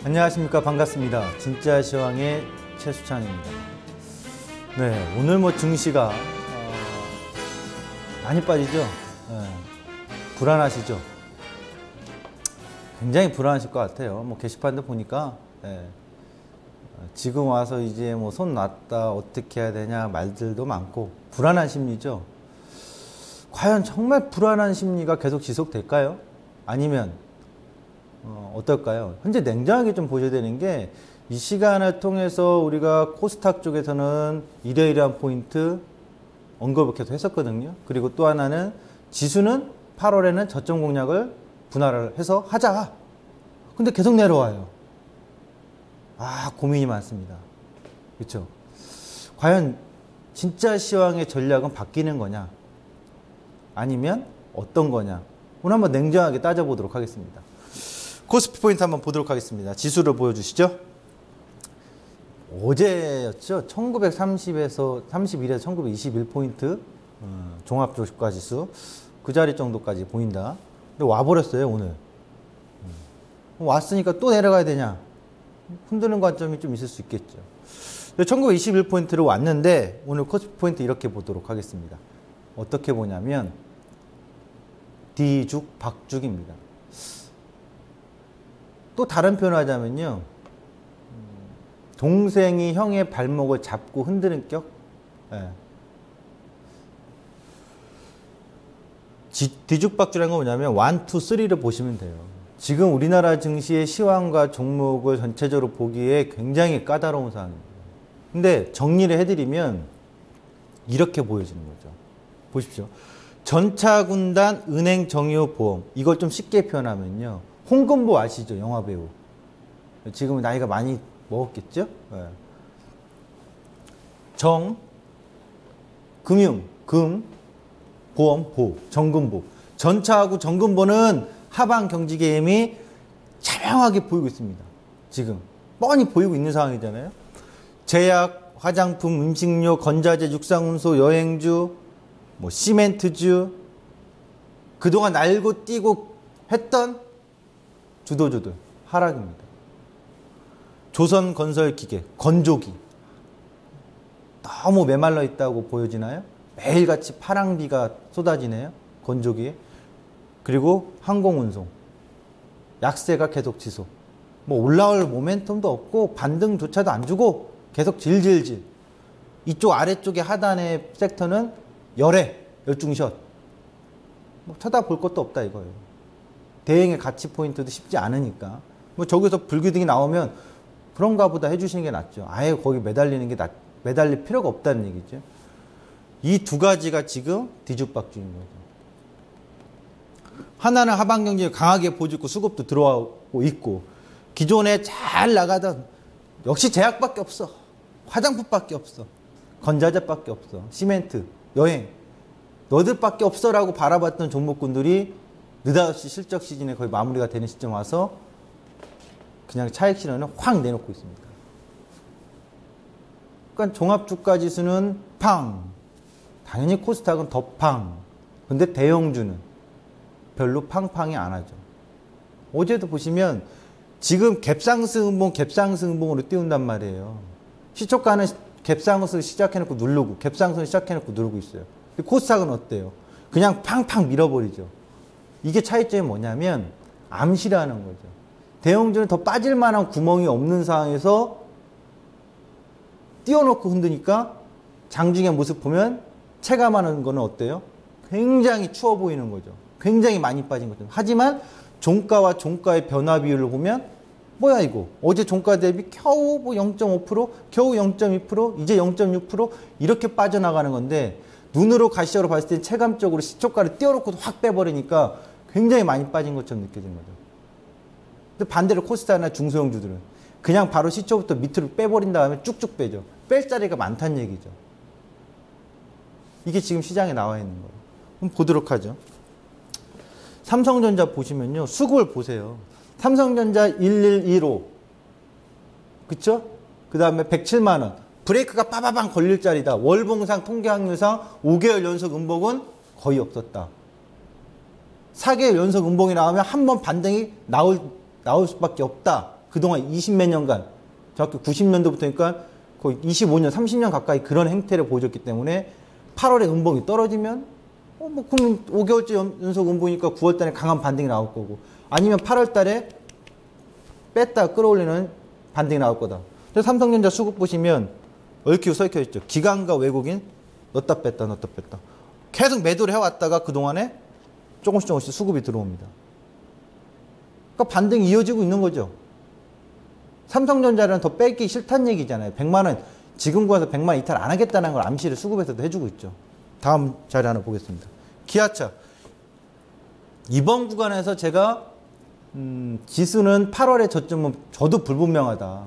안녕하십니까. 반갑습니다. 진짜 시황의 최수찬입니다. 네, 오늘 뭐 증시가 많이 빠지죠. 네, 불안하시죠. 굉장히 불안하실 것 같아요. 뭐 게시판도 보니까 지금 와서 이제 뭐 손 놨다 어떻게 해야 되냐 말들도 많고 불안한 심리죠. 과연 정말 불안한 심리가 계속 지속될까요? 아니면 어떨까요? 현재 냉정하게 좀 보셔야 되는 게, 이 시간을 통해서 우리가 코스닥 쪽에서는 이러이러한 포인트 언급을 계속 했었거든요. 그리고 또 하나는 지수는 8월에는 저점 공략을 분할을 해서 하자. 근데 계속 내려와요. 고민이 많습니다. 그렇죠? 과연 진짜 시황의 전략은 바뀌는 거냐? 아니면 어떤 거냐? 오늘 한번 냉정하게 따져보도록 하겠습니다. 코스피 포인트 한번 보도록 하겠습니다. 지수를 보여주시죠. 어제였죠. 1930에서 31에서 1921포인트 종합주가지수 그 자리 정도까지 보인다. 근데 와버렸어요 오늘. 왔으니까 또 내려가야 되냐? 흔드는 관점이 좀 있을 수 있겠죠. 1921포인트로 왔는데 오늘 코스피 포인트 이렇게 보도록 하겠습니다. 어떻게 보냐면 D죽, 박죽입니다. 또 다른 표현을 하자면요, 동생이 형의 발목을 잡고 흔드는 격. 뒤죽박죽이라는 건 뭐냐면 1, 2, 3를 보시면 돼요. 지금 우리나라 증시의 시황과 종목을 전체적으로 보기에 굉장히 까다로운 상황입니다. 근데 정리를 해드리면 이렇게 보여지는 거죠. 보십시오. 전차군단, 은행, 정유, 보험. 이걸 좀 쉽게 표현하면요, 홍금보 아시죠? 영화배우. 지금은 나이가 많이 먹었겠죠? 정, 금융, 금, 보험, 보, 정금보. 전차하고 정금보는 하방 경지개임이 자명하게 보이고 있습니다. 지금 뻔히 보이고 있는 상황이잖아요. 제약, 화장품, 음식료, 건자재, 육상운소, 여행주, 뭐 시멘트주, 그동안 날고 뛰고 했던 주도주들 하락입니다. 조선건설기계, 건조기 너무 메말라 있다고 보여지나요? 매일같이 파랑비가 쏟아지네요. 건조기에. 그리고 항공운송 약세가 계속 지속. 뭐 올라올 모멘텀도 없고 반등조차도 안 주고 계속 질질질. 이쪽 아래쪽에 하단의 섹터는 열중샷. 뭐 쳐다볼 것도 없다 이거예요. 대응의 가치 포인트도 쉽지 않으니까. 뭐 저기서 불규등이 나오면 그런가 보다 해주시는 게 낫죠. 아예 거기 매달릴 필요가 없다는 얘기죠. 이 두 가지가 지금 뒤죽박죽인 거죠. 하나는 하방 경기를 강하게 보여주고 수급도 들어오고 있고, 기존에 잘 나가던 역시 제약밖에 없어. 화장품밖에 없어. 건자재밖에 없어. 시멘트, 여행. 너들밖에 없어라고 바라봤던 종목군들이 느닷없이 실적 시즌에 거의 마무리가 되는 시점 와서 그냥 차익 실현을 확 내놓고 있습니다. 그러니까 종합주가지수는 팡, 당연히 코스닥은 더 팡. 근데 대형주는 별로 팡팡이 안 하죠. 어제도 보시면 지금 갭상승음봉으로 띄운단 말이에요. 시초가는 갭상승을 시작해놓고 누르고, 갭상승을 시작해놓고 누르고 있어요. 근데 코스닥은 어때요? 그냥 팡팡 밀어버리죠. 이게 차이점이 뭐냐면 암시라는 거죠. 대형주는 더 빠질 만한 구멍이 없는 상황에서 띄워놓고 흔드니까 장중의 모습 보면 체감하는 거는 어때요? 굉장히 추워 보이는 거죠. 굉장히 많이 빠진 거죠. 하지만 종가와 종가의 변화 비율을 보면 뭐야 이거? 어제 종가 대비 겨우 뭐 0.5%, 겨우 0.2%, 이제 0.6% 이렇게 빠져나가는 건데, 눈으로 가시적으로 봤을 때 체감적으로 시초가를 띄워놓고 확 빼버리니까 굉장히 많이 빠진 것처럼 느껴지는 거죠. 근데 반대로 코스닥이나 중소형주들은 그냥 바로 시초부터 밑으로 빼버린 다음에 쭉쭉 빼죠. 뺄 자리가 많다는 얘기죠. 이게 지금 시장에 나와 있는 거예요. 그럼 보도록 하죠. 삼성전자 보시면요, 수급을 보세요. 삼성전자 1115, 그쵸? 그 다음에 107만원. 브레이크가 빠바방 걸릴 자리다. 월봉상 통계 확률상 5개월 연속 음봉은 거의 없었다. 4개월 연속 음봉이 나오면 한 번 반등이 나올 수밖에 없다. 그동안 20몇 년간, 정확히 90년도부터니까 거의 25년, 30년 가까이 그런 행태를 보여줬기 때문에 8월에 음봉이 떨어지면 뭐 그럼 5개월째 연속 음봉이니까 9월 달에 강한 반등이 나올 거고, 아니면 8월 달에 뺐다 끌어올리는 반등이 나올 거다. 그래서 삼성전자 수급 보시면 얽히고 설켜 있죠. 기관과 외국인 넣었다 뺐다 넣었다 뺐다 계속 매도를 해왔다가 그동안에 조금씩 수급이 들어옵니다. 그러니까 반등이 이어지고 있는 거죠. 삼성전자는 더 빼기 싫다는 얘기잖아요. 100만 원, 지금 구해서 100만 원 이탈 안 하겠다는 걸 암시를 수급에서도 해주고 있죠. 다음 자료 하나 보겠습니다. 기아차. 이번 구간에서 제가 지수는 8월에 저점은 저도 불분명하다.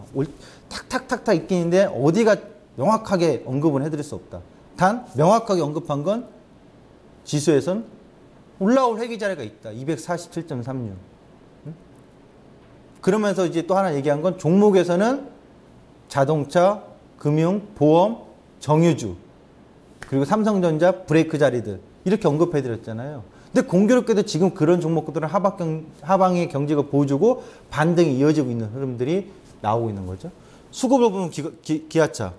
탁탁탁탁 있긴 있는데 어디가 명확하게 언급은 해드릴 수 없다. 단 명확하게 언급한 건 지수에선 올라올 회귀 자리가 있다. 247.36. 그러면서 이제 또 하나 얘기한 건 종목에서는 자동차, 금융, 보험, 정유주, 그리고 삼성전자 브레이크 자리들 이렇게 언급해 드렸잖아요. 근데 공교롭게도 지금 그런 종목들은 하방의 경제가 보여주고 반등이 이어지고 있는 흐름들이 나오고 있는 거죠. 수급을 보면 기아차.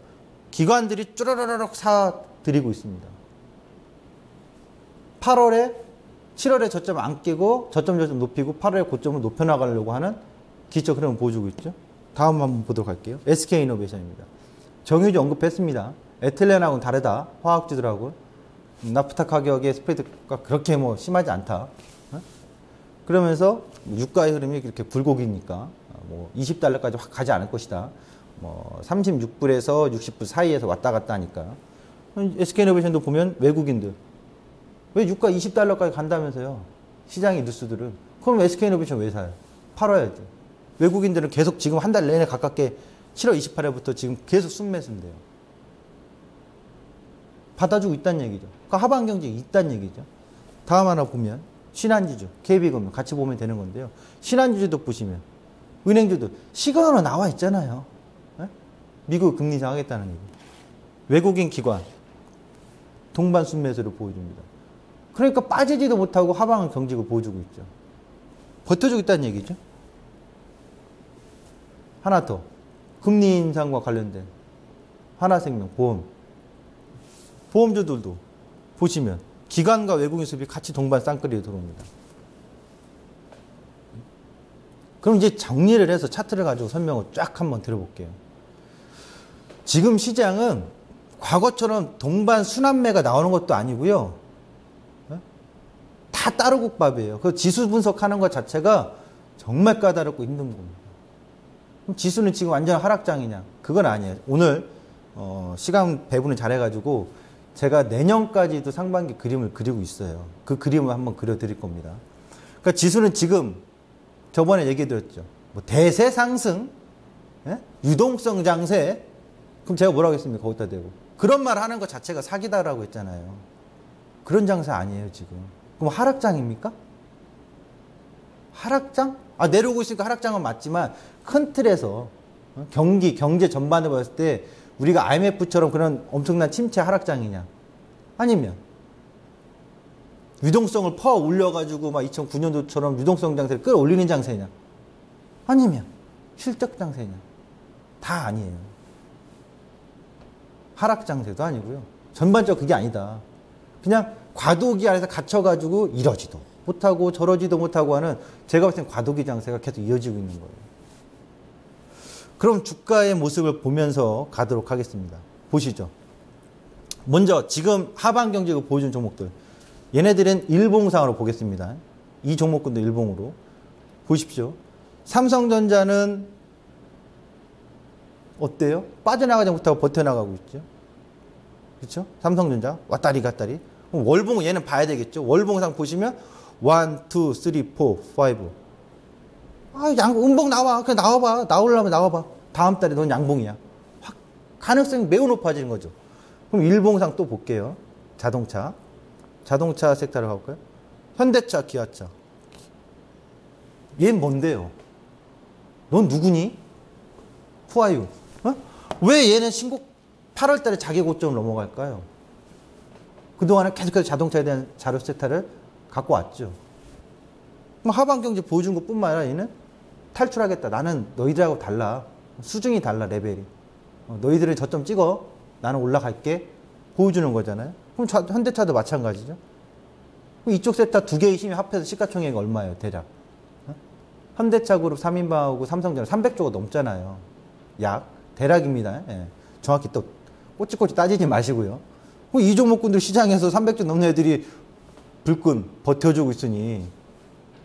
기관들이 쭈르르륵 사들이고 있습니다. 8월에, 7월에 저점 안 깨고 저점 높이고 8월에 고점을 높여나가려고 하는 기초 흐름을 보여주고 있죠. 다음 한번 보도록 할게요. SK이노베이션입니다. 정유주 언급했습니다. 에틸렌하고는 다르다. 화학주들하고. 나프타 가격의 스프레드가 그렇게 뭐 심하지 않다. 그러면서 유가의 흐름이 이렇게 굴곡이니까 뭐 20달러까지 확 가지 않을 것이다. 뭐 36불에서 60불 사이에서 왔다 갔다 하니까. SK이노베이션도 보면 외국인들 왜 유가 20달러까지 간다면서요. 시장의 뉴스들은. 그럼 SK이노베이션 왜 사요? 팔아야 돼. 외국인들은 계속 지금 한 달 내내 가깝게 7월 28일부터 지금 계속 순매수인데요. 받아주고 있다는 얘기죠. 그러니까 하방 경쟁이 있다는 얘기죠. 다음 하나 보면 신한지주, KB금융 같이 보면 되는 건데요. 신한지주도 보시면 은행주도 시간으로 나와 있잖아요. 네? 미국 금리 인상하겠다는 얘기. 외국인 기관 동반 순매수를 보여줍니다. 그러니까 빠지지도 못하고 하방은 경직을 보여주고 있죠. 버텨주고 있다는 얘기죠. 하나 더. 금리 인상과 관련된 하나생명, 보험. 보험주들도 보시면 기관과 외국인 수입이 같이 동반 쌍끌이로 들어옵니다. 그럼 이제 정리를 해서 차트를 가지고 설명을 쫙 한번 들어볼게요. 지금 시장은 과거처럼 동반 순환매가 나오는 것도 아니고요. 다 따로국밥이에요. 그 지수 분석하는 것 자체가 정말 까다롭고 힘든 겁니다. 그럼 지수는 지금 완전 하락장이냐? 그건 아니에요. 오늘 시간 배분을 잘해가지고 제가 내년까지도 상반기 그림을 그리고 있어요. 그 그림을 한번 그려드릴 겁니다. 그러니까 지수는 지금 저번에 얘기해드렸죠. 뭐 대세 상승, 예? 유동성 장세. 그럼 제가 뭐라고 했습니까? 거기다 대고. 그런 말 하는 것 자체가 사기다라고 했잖아요. 그런 장세 아니에요, 지금. 그럼 하락장입니까? 하락장? 내려오고 있으니까 하락장은 맞지만 큰 틀에서 경제 전반을 봤을 때 우리가 IMF처럼 그런 엄청난 침체 하락장이냐? 아니면 유동성을 퍼 올려가지고 막 2009년도처럼 유동성 장세를 끌어올리는 장세냐? 아니면 실적 장세냐? 다 아니에요. 하락 장세도 아니고요. 전반적으로 그게 아니다. 그냥 과도기 안에서 갇혀가지고 이러지도 못하고 저러지도 못하고 하는 제가 봤을 땐 과도기 장세가 계속 이어지고 있는 거예요. 그럼 주가의 모습을 보면서 가도록 하겠습니다. 보시죠. 먼저 지금 하방 경직을 보여준 종목들. 얘네들은 일봉상으로 보겠습니다. 이 종목군도 일봉으로. 보십시오. 삼성전자는 어때요? 빠져나가지 못하고 버텨나가고 있죠. 그렇죠? 삼성전자 왔다리 갔다리. 그럼 월봉 얘는 봐야 되겠죠. 월봉상 보시면 1, 2, 3, 4, 5. 음봉 나와. 그냥 나와봐. 나오려면 나와봐. 다음 달에 넌 양봉이야. 가능성이 매우 높아지는 거죠. 그럼 일봉상 또 볼게요. 자동차 섹터를 가볼까요? 현대차, 기아차. 얘는 뭔데요? 넌 누구니? Who are you? 왜 얘는 신곡 8월 달에 자기 고점을 넘어갈까요? 그동안은 계속해서 자동차에 대한 자료 세타를 갖고 왔죠. 그럼 하방 경제 보여준 것 뿐만 아니라 얘는 탈출하겠다. 나는 너희들하고 달라. 수준이 달라, 레벨이. 너희들은 저점 찍어. 나는 올라갈게. 보여주는 거잖아요. 그럼 현대차도 마찬가지죠. 이쪽 세타 두 개의 힘이 합해서 시가총액이 얼마예요, 대략? 현대차 그룹 3인방하고 삼성전자 300조가 넘잖아요. 약. 대략입니다. 예. 정확히 또 꼬치꼬치 따지지 마시고요. 이 종목군들 시장에서 300조 넘는 애들이 불끈 버텨주고 있으니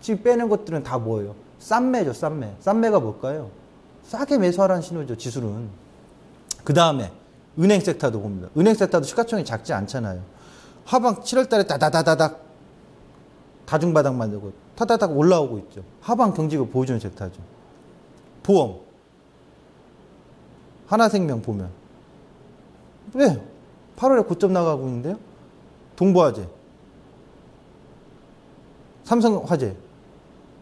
지금 빼는 것들은 다 뭐예요? 싼매죠, 싼매. 싼매가 뭘까요? 싸게 매수하라는 신호죠, 지수는. 그 다음에 은행 섹터도 봅니다. 은행 섹터도 시가총액이 작지 않잖아요. 하방 7월 달에 다다다다닥 다중바닥 만들고 타다닥 올라오고 있죠. 하방 경직을 보여주는 섹터죠. 보험. 하나생명 보면. 왜? 8월에 고점 나가고 있는데요. 동부화재. 삼성화재.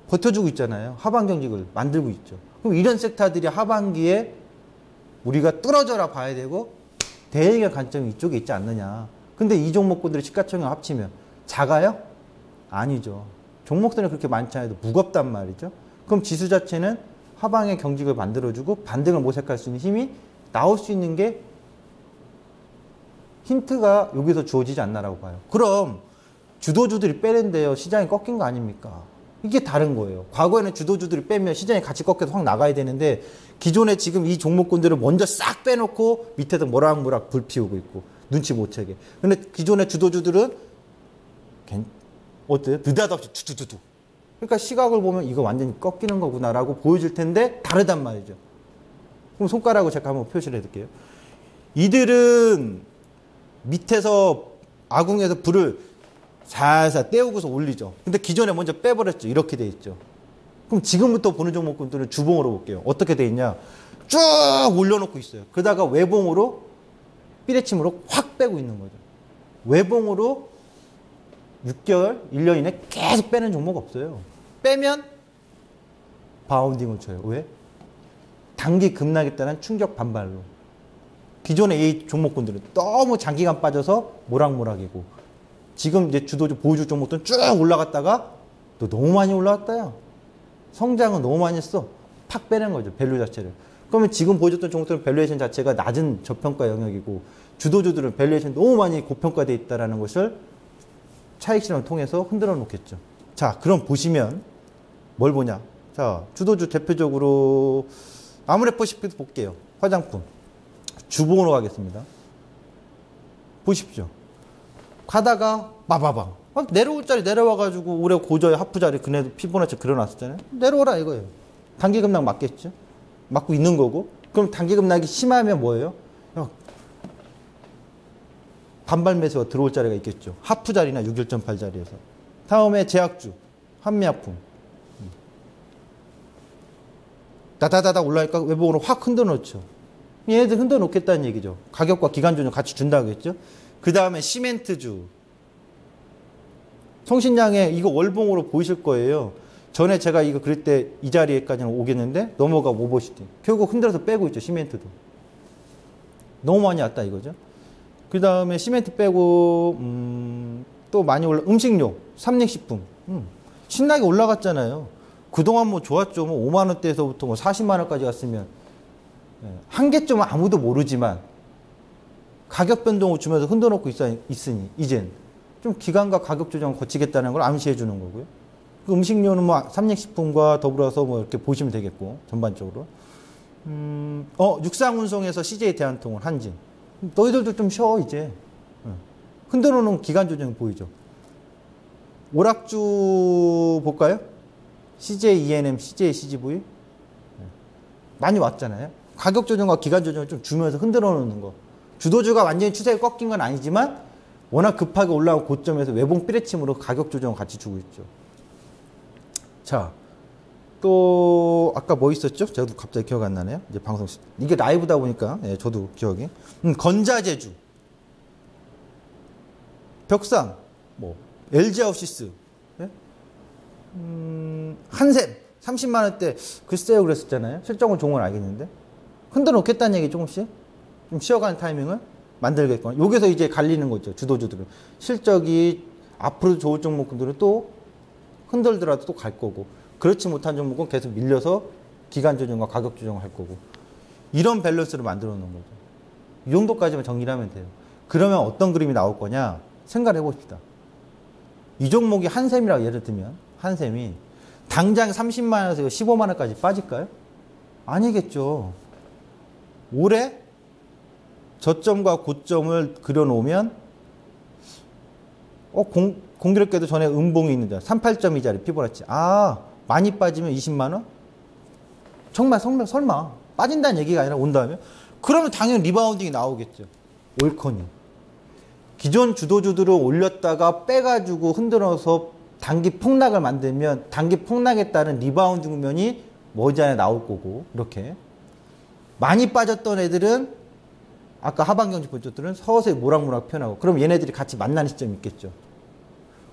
버텨주고 있잖아요. 하방 경직을 만들고 있죠. 그럼 이런 섹터들이 하반기에 우리가 뚫어져라 봐야 되고 대응의 관점이 이쪽에 있지 않느냐. 근데 이 종목군들이 시가총액 합치면 작아요? 아니죠. 종목들은 그렇게 많지 않아도 무겁단 말이죠. 그럼 지수 자체는 하방의 경직을 만들어주고 반등을 모색할 수 있는 힘이 나올 수 있는 게 힌트가 여기서 주어지지 않나라고 봐요. 그럼 주도주들이 빼는데요. 시장이 꺾인 거 아닙니까? 이게 다른 거예요. 과거에는 주도주들이 빼면 시장이 같이 꺾여서 확 나가야 되는데 기존에 지금 이 종목군들을 먼저 싹 빼놓고 밑에서 모락모락 불 피우고 있고 눈치 못 채게. 근데 기존의 주도주들은 어때요? 느닷없이 투투투투. 그러니까 시각을 보면 이거 완전히 꺾이는 거구나라고 보여질 텐데 다르단 말이죠. 그럼 손가락으로 제가 한번 표시를 해드릴게요. 이들은 밑에서 아궁에서 불을 살살 떼우고서 올리죠. 근데 기존에 먼저 빼버렸죠. 이렇게 돼 있죠. 그럼 지금부터 보는 종목군들은 주봉으로 볼게요. 어떻게 돼 있냐. 쭉 올려놓고 있어요. 그러다가 외봉으로 삐레침으로 확 빼고 있는 거죠. 외봉으로 6개월, 1년 이내 계속 빼는 종목 없어요. 빼면 바운딩을 쳐요. 왜? 단기 급락에 따른 충격 반발로. 기존의 이 종목군들은 너무 장기간 빠져서 모락모락이고 지금 이제 주도주 보여줄 종목들은 쭉 올라갔다가 또 너무 많이 올라왔다야. 성장은 너무 많이 했어. 팍 빼는 거죠. 밸류 자체를. 그러면 지금 보여줬던 종목들은 밸류에이션 자체가 낮은 저평가 영역이고 주도주들은 밸류에이션 너무 많이 고평가되어 있다는 것을 차익 실험을 통해서 흔들어 놓겠죠. 자, 그럼 보시면 뭘 보냐. 자, 주도주 대표적으로 아모레퍼시픽스 볼게요. 화장품. 주봉으로 가겠습니다. 보십시오. 가다가 마바방. 내려올 자리 내려와가지고 올해 고저의 하프 자리 그네도 피보나치 그려놨었잖아요. 내려오라 이거예요. 단기 급락 맞겠죠. 맞고 있는 거고. 그럼 단기 급락이 심하면 뭐예요? 반발 매수가 들어올 자리가 있겠죠. 하프 자리나 61.8 자리에서. 다음에 제약주, 한미약품. 다다다다 올라니까 외부으로 확 흔들어 놓죠. 얘네들 흔들어 놓겠다는 얘기죠. 가격과 기간 조정 같이 준다고 했죠. 그 다음에 시멘트주. 성신양에 이거 월봉으로 보이실 거예요. 전에 제가 이거 그릴 때 이 자리에까지는 오겠는데 넘어가 오버시티. 결국 흔들어서 빼고 있죠. 시멘트도. 너무 많이 왔다 이거죠. 그 다음에 시멘트 빼고 또 많이 올라 음식료, 삼립식품 신나게 올라갔잖아요. 그동안 뭐 좋았죠. 뭐 5만 원대에서부터 뭐 40만 원까지 갔으면 한계점은 아무도 모르지만 가격 변동을 주면서 흔들어놓고 있으니 이젠 좀 기간과 가격 조정을 거치겠다는 걸 암시해 주는 거고요. 그 음식료는 뭐 삼립식품과 더불어서 뭐 이렇게 보시면 되겠고 전반적으로. 육상운송에서 CJ 대한통운, 한진. 너희들도 좀 쉬어 이제. 흔들어놓은 기간 조정이 보이죠. 오락주 볼까요? CJ ENM, CJ CGV 많이 왔잖아요. 가격 조정과 기간 조정을 좀 주면서 흔들어 놓는 거. 주도주가 완전히 추세가 꺾인 건 아니지만 워낙 급하게 올라온 고점에서 외봉 삐레침으로 가격 조정을 같이 주고 있죠. 자, 또 아까 뭐 있었죠? 저도 갑자기 기억 안 나네요. 이제 방송 이게 라이브다 보니까 저도 기억이. 건자재주, 벽상, 뭐 LG하우시스, 한샘 30만 원대 글쎄요 그랬었잖아요. 실적은 좋은 건 알겠는데 흔들어 놓겠다는 얘기 조금씩 좀 쉬어가는 타이밍을 만들겠거나 여기서 이제 갈리는 거죠. 주도주들은 실적이 앞으로 좋을 종목들은 또 흔들더라도 또 갈 거고 그렇지 못한 종목은 계속 밀려서 기간 조정과 가격 조정을 할 거고. 이런 밸런스를 만들어 놓은 거죠. 이 정도까지만 정리를 하면 돼요. 그러면 어떤 그림이 나올 거냐? 생각을 해봅시다. 이 종목이 한샘이라고 예를 들면 한샘이 당장 30만 원에서 15만 원까지 빠질까요? 아니겠죠. 올해 저점과 고점을 그려놓으면 공교롭게도 전에 음봉이 있는데 38.2짜리 피보나치. 많이 빠지면 20만 원? 정말 설마 빠진다는 얘기가 아니라 온다면? 그러면 당연히 리바운딩이 나오겠죠. 올 거니. 기존 주도주들을 올렸다가 빼가지고 흔들어서 단기 폭락을 만들면 단기 폭락에 따른 리바운드 국면이 머지않아 나올 거고, 이렇게. 많이 빠졌던 애들은 아까 하반 경제 본 쪽들은 서서히 모락모락 편하고, 그럼 얘네들이 같이 만나는 시점이 있겠죠.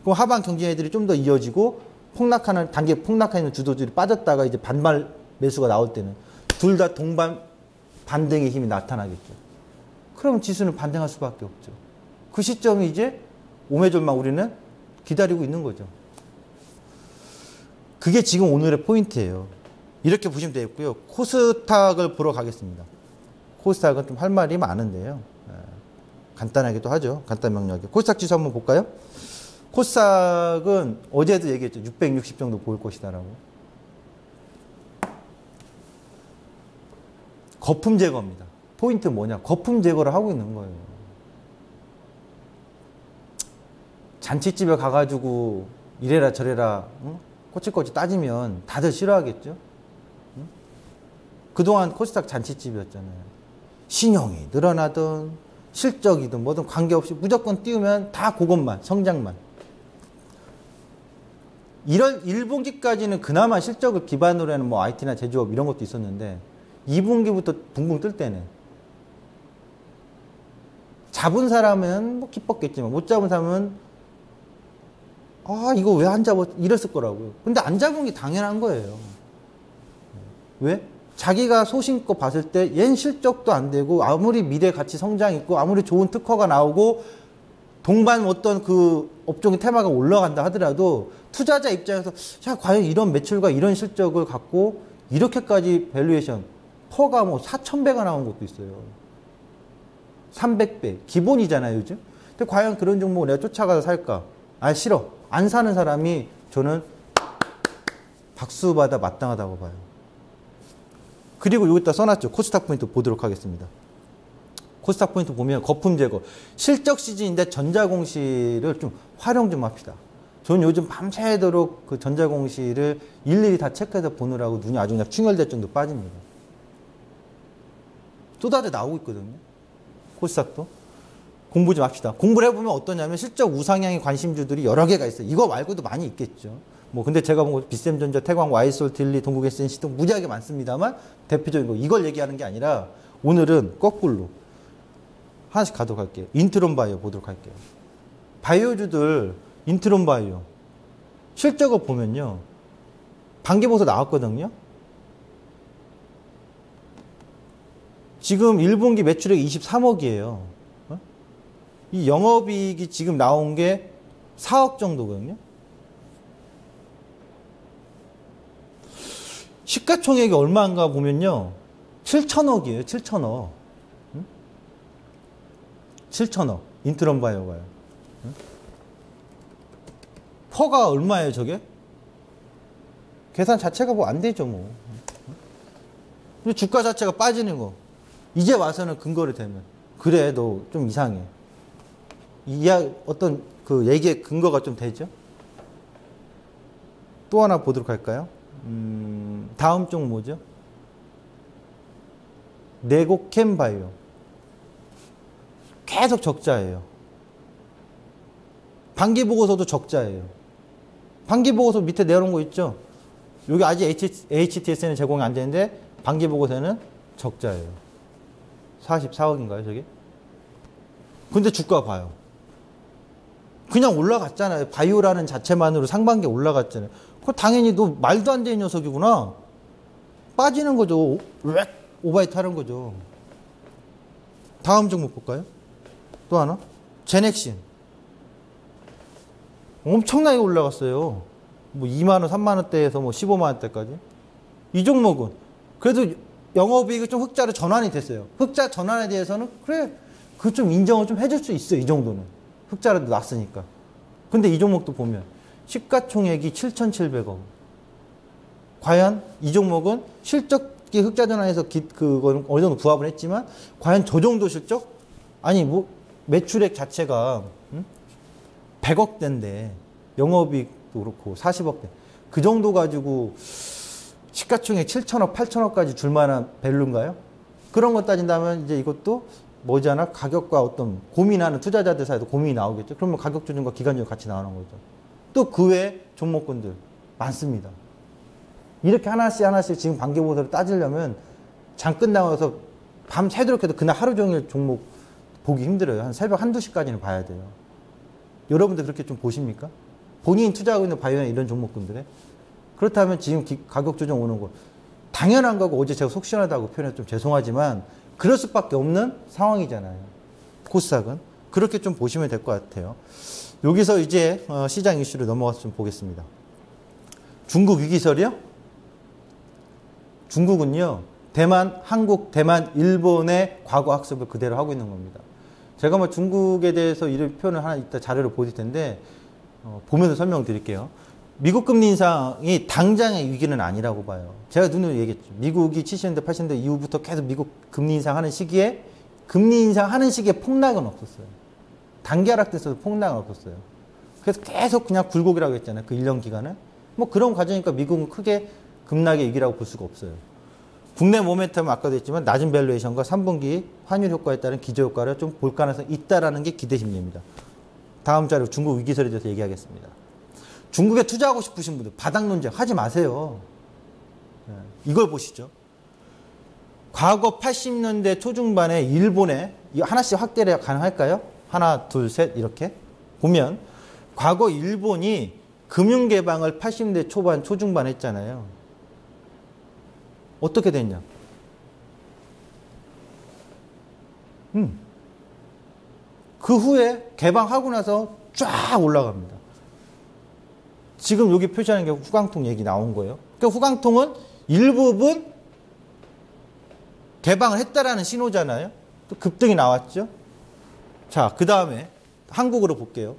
그럼 하반 경제 애들이 좀 더 이어지고 폭락하는 단계 폭락하는 주도들이 빠졌다가 이제 반발 매수가 나올 때는 둘 다 동반 반등의 힘이 나타나겠죠. 그럼 지수는 반등할 수밖에 없죠. 그 시점이 이제 오매졸만 우리는 기다리고 있는 거죠. 그게 지금 오늘의 포인트예요. 이렇게 보시면 되겠고요. 코스닥을 보러 가겠습니다. 코스닥은 좀 할 말이 많은데요. 간단하게도 하죠. 간단 명료하게. 코스닥 지수 한번 볼까요? 코스닥은 어제도 얘기했죠. 660 정도 보일 것이다라고. 거품 제거입니다. 포인트 뭐냐? 거품 제거를 하고 있는 거예요. 잔치집에 가가지고 이래라 저래라 꼬치꼬치 따지면 다들 싫어하겠죠? 그동안 코스닥 잔치집이었잖아요. 신용이 늘어나든 실적이든 뭐든 관계없이 무조건 띄우면 다 그것만, 성장만. 1분기까지는 그나마 실적을 기반으로 하는 뭐 IT나 제조업 이런 것도 있었는데 2분기부터 붕붕 뜰 때는 잡은 사람은 뭐 기뻤겠지만 못 잡은 사람은 이거 왜 안 잡았 이랬을 거라고요. 근데 안 잡은 게 당연한 거예요. 왜? 자기가 소신껏 봤을 때 얜 실적도 안 되고 아무리 미래 가치 성장 있고 아무리 좋은 특허가 나오고 동반 어떤 그 업종의 테마가 올라간다 하더라도 투자자 입장에서 자 과연 이런 매출과 이런 실적을 갖고 이렇게까지 밸류에이션 퍼가 뭐 4,000배가 나온 것도 있어요. 300배 기본이잖아요 요즘. 근데 과연 그런 종목을 내가 쫓아가서 살까? 싫어. 안 사는 사람이 저는 박수받아 마땅하다고 봐요. 그리고 여기다 써놨죠. 코스닥 포인트 보도록 하겠습니다. 코스닥 포인트 보면 거품 제거. 실적 시즌인데 전자공시를 좀 활용 좀 합시다. 저는 요즘 밤새도록 그 전자공시를 일일이 다 체크해서 보느라고 눈이 아주 그냥 충혈될 정도 빠집니다. 쏟아져 나오고 있거든요. 코스닥도. 공부 좀 합시다. 공부를 해보면 어떠냐면 실적 우상향의 관심주들이 여러 개가 있어요. 이거 말고도 많이 있겠죠. 뭐 근데 제가 본 거 비쌤전자, 태광, 와이솔, 딜리, 동국SNC 등 무지하게 많습니다만 대표적인 거 이걸 얘기하는 게 아니라 오늘은 거꾸로 하나씩 가도록 할게요. 인트론 바이오 보도록 할게요. 바이오주들 인트론 바이오 실적을 보면요. 반기보고서 나왔거든요. 지금 1분기 매출액이 23억이에요. 이 영업이익이 지금 나온 게 4억 정도거든요. 시가총액이 얼마인가 보면요. 7천억이에요. 7천억. 7천억. 인트론 바이오가요. 퍼가 얼마예요, 저게? 계산 자체가 뭐 안 되죠, 뭐. 근데 주가 자체가 빠지는 거. 이제 와서는 근거를 대면. 그래, 너 좀 이상해. 어떤 그 얘기의 근거가 좀 되죠? 또 하나 보도록 할까요? 다음 쪽 뭐죠? 네고캠 바이오. 계속 적자예요. 반기 보고서도 적자예요. 반기 보고서 밑에 내려온 거 있죠? 여기 아직 HTS는 제공이 안 되는데 반기 보고서는 적자예요. 44억인가요, 저게? 근데 주가 봐요. 그냥 올라갔잖아요. 바이오라는 자체만으로 상반기에 올라갔잖아요. 그거 당연히 너 말도 안 되는 녀석이구나. 빠지는 거죠. 오바이트 하는 거죠. 다음 종목 볼까요? 또 하나? 제넥신. 엄청나게 올라갔어요. 뭐 2만원, 3만원대에서 뭐 15만원대까지. 이 종목은 그래도 영업이익이 좀 흑자로 전환이 됐어요. 흑자 전환에 대해서는 그래, 그 좀 인정을 좀 해줄 수 있어. 이 정도는. 흑자라도 났으니까. 근데 이 종목도 보면 시가총액이 7,700억. 과연 이 종목은 실적이 흑자 전환해서 그거는 어느 정도 부합을 했지만 과연 저 정도 실적? 아니 뭐 매출액 자체가 100억대인데 영업이익도 그렇고 40억대. 그 정도 가지고 시가총액 7천억, 8천억까지 줄 만한 밸류인가요? 그런 거 따진다면 이제 이것도 뭐잖아. 가격과 어떤 고민하는 투자자들 사이에도 고민이 나오겠죠. 그러면 가격 조정과 기간 조정 같이 나오는 거죠. 또 그 외 종목군들 많습니다. 이렇게 하나씩 지금 관계보도를 따지려면 장 끝나서 밤 새도록 해도 그날 하루 종일 종목 보기 힘들어요. 한 새벽 1, 2시까지는 봐야 돼요. 여러분들 그렇게 좀 보십니까? 본인이 투자하고 있는 바이오나 이런 종목군들에. 그렇다면 지금 가격 조정 오는 거 당연한 거고 어제 제가 속 시원하다고 표현해서 좀 죄송하지만 그럴 수밖에 없는 상황이잖아요. 코스닥은. 그렇게 좀 보시면 될 것 같아요. 여기서 이제 시장 이슈로 넘어가서 좀 보겠습니다. 중국 위기설이요? 중국은요. 대만, 한국, 대만, 일본의 과거 학습을 그대로 하고 있는 겁니다. 제가 뭐 중국에 대해서 이런 표현을 하나 이따 자료를 보실 텐데 보면서 설명드릴게요. 미국 금리 인상이 당장의 위기는 아니라고 봐요. 제가 눈으로 얘기했죠. 미국이 70년대, 80년대 이후부터 계속 미국 금리 인상하는 시기에 폭락은 없었어요. 단기 하락돼서도 폭락은 없었어요. 그래서 계속 그냥 굴곡이라고 했잖아요. 그 1년 기간은. 뭐 그런 과정이니까 미국은 크게 급락의 위기라고 볼 수가 없어요. 국내 모멘텀은 아까도 했지만 낮은 밸류에이션과 3분기 환율 효과에 따른 기저효과를 좀 볼 가능성이 있다라는 게 기대 심리입니다. 다음 자료 중국 위기설에 대해서 얘기하겠습니다. 중국에 투자하고 싶으신 분들 바닥 논쟁 하지 마세요. 이걸 보시죠. 과거 80년대 초중반에 일본에 하나씩 확대가 가능할까요? 하나, 둘, 셋 이렇게 보면 과거 일본이 금융개방을 80년대 초반, 초중반 했잖아요. 어떻게 됐냐? 그 후에 개방하고 나서 쫙 올라갑니다. 지금 여기 표시하는 게 후광통 얘기 나온 거예요. 그러니까 후광통은 일부분 개방을 했다라는 신호잖아요. 또 급등이 나왔죠. 자, 그 다음에 한국으로 볼게요.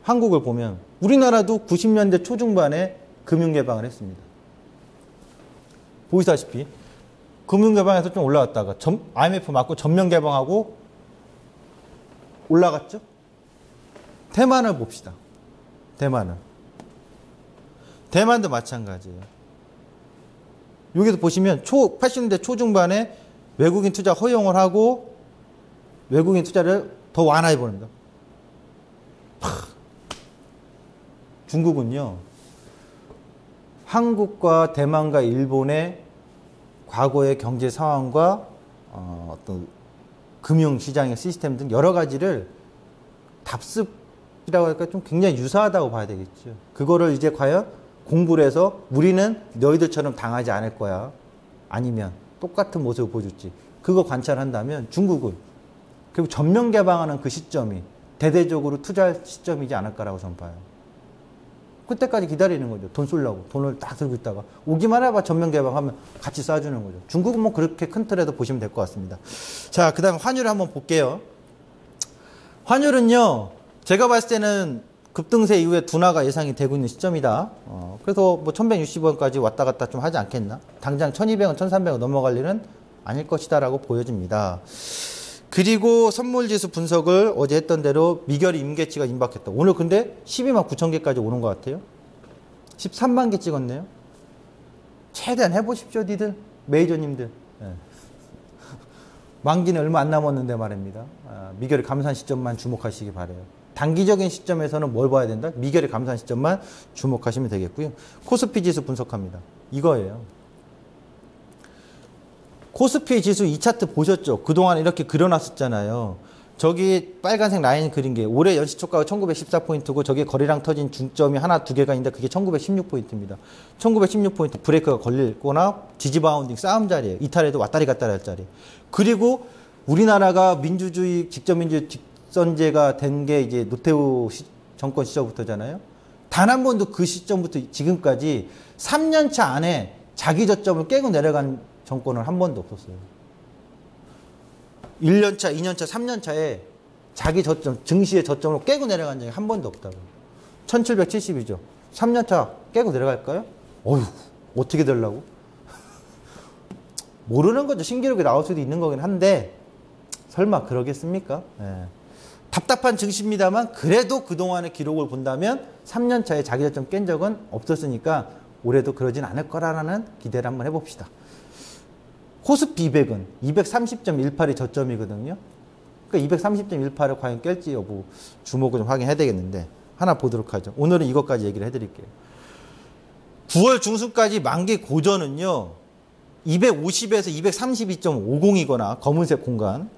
한국을 보면 우리나라도 90년대 초중반에 금융 개방을 했습니다. 보시다시피 금융 개방에서 좀 올라갔다가 IMF 맞고 전면 개방하고 올라갔죠. 대만을 봅시다. 대만도 마찬가지예요. 여기서 보시면 80년대 초중반에 외국인 투자 허용을 하고 외국인 투자를 더 완화해 버립니다. 중국은요. 한국과 대만과 일본의 과거의 경제 상황과 어떤 금융시장의 시스템 등 여러 가지를 답습이라고 할까 좀 굉장히 유사하다고 봐야 되겠죠. 그거를 이제 과연 공부를 해서 우리는 너희들처럼 당하지 않을 거야. 아니면 똑같은 모습을 보여줄지. 그거 관찰한다면 중국은 결국 전면 개방하는 그 시점이 대대적으로 투자할 시점이지 않을까라고 저는 봐요. 그때까지 기다리는 거죠. 돈 쏠려고. 돈을 딱 들고 있다가 오기만 해봐 전면 개방하면 같이 쏴주는 거죠. 중국은 뭐 그렇게 큰 틀에도 보시면 될 것 같습니다. 자, 그 다음 환율을 한번 볼게요. 환율은요. 제가 봤을 때는 급등세 이후에 둔화가 예상이 되고 있는 시점이다. 그래서 뭐 1160원까지 왔다 갔다 좀 하지 않겠나? 당장 1200원, 1300원 넘어갈 일은 아닐 것이다라고 보여집니다. 그리고 선물지수 분석을 어제 했던 대로 미결이 임계치가 임박했다. 오늘 근데 12만 9천 개까지 오는 것 같아요. 13만 개 찍었네요. 최대한 해보십시오, 니들. 메이저님들. 네. 만기는 얼마 안 남았는데 말입니다. 미결이 감산 시점만 주목하시기 바라요. 단기적인 시점에서는 뭘 봐야 된다? 미결이 감산 시점만 주목하시면 되겠고요. 코스피 지수 분석합니다. 이거예요. 코스피 지수 이 차트 보셨죠? 그동안 이렇게 그려놨었잖아요. 저기 빨간색 라인 그린 게 올해 연시초가가 1914포인트고 저게 거래량 터진 중점이 하나 두 개가 있는데 그게 1916포인트입니다. 1916포인트 브레이크가 걸리거나 지지바운딩 싸움 자리예요. 이탈해도 왔다리 갔다리 할 자리. 그리고 우리나라가 민주주의 직접민주주의 직선제가 된 게 이제 노태우 정권 시절부터잖아요. 단 한 번도 그 시점부터 지금까지 3년차 안에 자기 저점을 깨고 내려간 정권은 한 번도 없었어요. 1년차, 2년차, 3년차에 자기 저점, 증시의 저점을 깨고 내려간 적이 한 번도 없다고. 1770이죠. 3년차 깨고 내려갈까요? 어휴, 어떻게 되려고? 모르는 거죠. 신기록이 나올 수도 있는 거긴 한데 설마 그러겠습니까? 예. 답답한 증시입니다만 그래도 그동안의 기록을 본다면 3년차에 자기 저점 깬 적은 없었으니까 올해도 그러진 않을 거라는 기대를 한번 해봅시다. 코스피 200은 230.18이 저점이거든요. 그러니까 230.18을 과연 깰지 여부 주목을 좀 확인해야 되겠는데 하나 보도록 하죠. 오늘은 이것까지 얘기를 해드릴게요. 9월 중순까지 만기 고전은요. 250에서 232.50이거나 검은색 공간,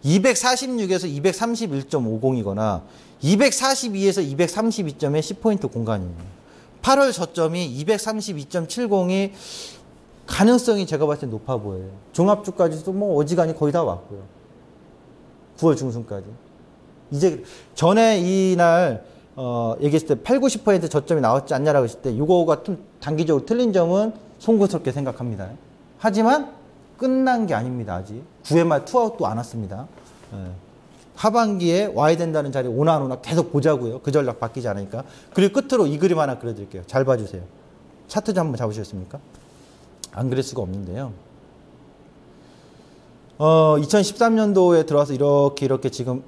246에서 231.50이거나 242에서 232점의 10포인트 공간이에요. 8월 저점이 232.70이 가능성이 제가 봤을 때 높아 보여요. 종합주까지도 뭐 어지간히 거의 다 왔고요. 9월 중순까지. 이제 전에 이날 얘기했을 때 8, 90% 저점이 나왔지 않냐라고 했을 때 이거가 좀 단기적으로 틀린 점은 송구스럽게 생각합니다. 하지만 끝난 게 아닙니다. 아직 9회 말 투아웃도 안 왔습니다. 하반기에 와야 된다는 자리 오나 안 오나 계속 보자고요. 그 전략 바뀌지 않으니까. 그리고 끝으로 이 그림 하나 그려드릴게요. 잘 봐주세요. 차트 좀 한번 잡으셨습니까? 안 그릴 수가 없는데요. 2013년도에 들어와서 이렇게 지금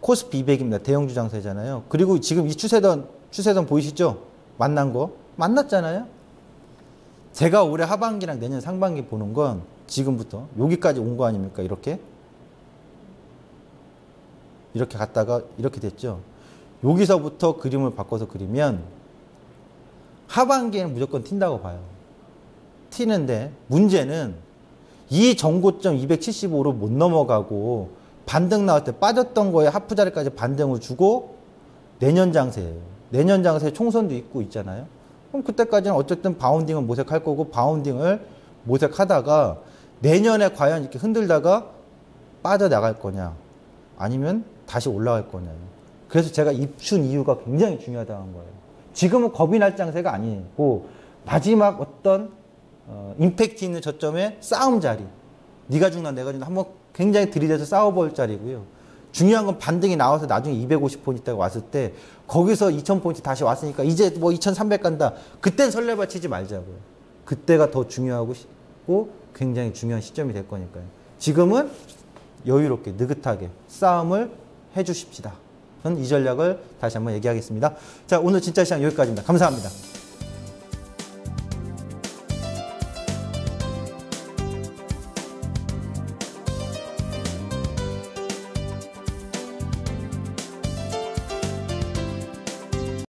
코스피 200입니다. 대형주 장세잖아요. 그리고 지금 이 추세선 보이시죠? 만난 거 만났잖아요. 제가 올해 하반기랑 내년 상반기 보는 건 지금부터 여기까지 온 거 아닙니까? 이렇게 갔다가 이렇게 됐죠. 여기서부터 그림을 바꿔서 그리면 하반기에는 무조건 튄다고 봐요. 튀는데 문제는 이 전고점 275로 못 넘어가고 반등 나올 때 빠졌던 거에 하프 자리까지 반등을 주고 내년 장세예요. 내년 장세 총선도 있고 있잖아요. 그럼 그때까지는 어쨌든 바운딩을 모색할 거고 바운딩을 모색하다가 내년에 과연 이렇게 흔들다가 빠져나갈 거냐 아니면 다시 올라갈 거냐. 그래서 제가 입춘 이유가 굉장히 중요하다는 거예요. 지금은 겁이 날 장세가 아니고 마지막 어떤 임팩트 있는 저점의 싸움 자리. 네가 죽나 내가 죽나 한번 굉장히 들이대서 싸워볼 자리고요. 중요한 건 반등이 나와서 나중에 250포인트가 왔을 때 거기서 2000포인트 다시 왔으니까 이제 뭐 2300 간다. 그땐 설레발 치지 말자고요. 그때가 더 중요하고 굉장히 중요한 시점이 될 거니까요. 지금은 여유롭게 느긋하게 싸움을 해주십시다. 저는 이 전략을 다시 한번 얘기하겠습니다. 자, 오늘 진짜 시장 여기까지입니다. 감사합니다.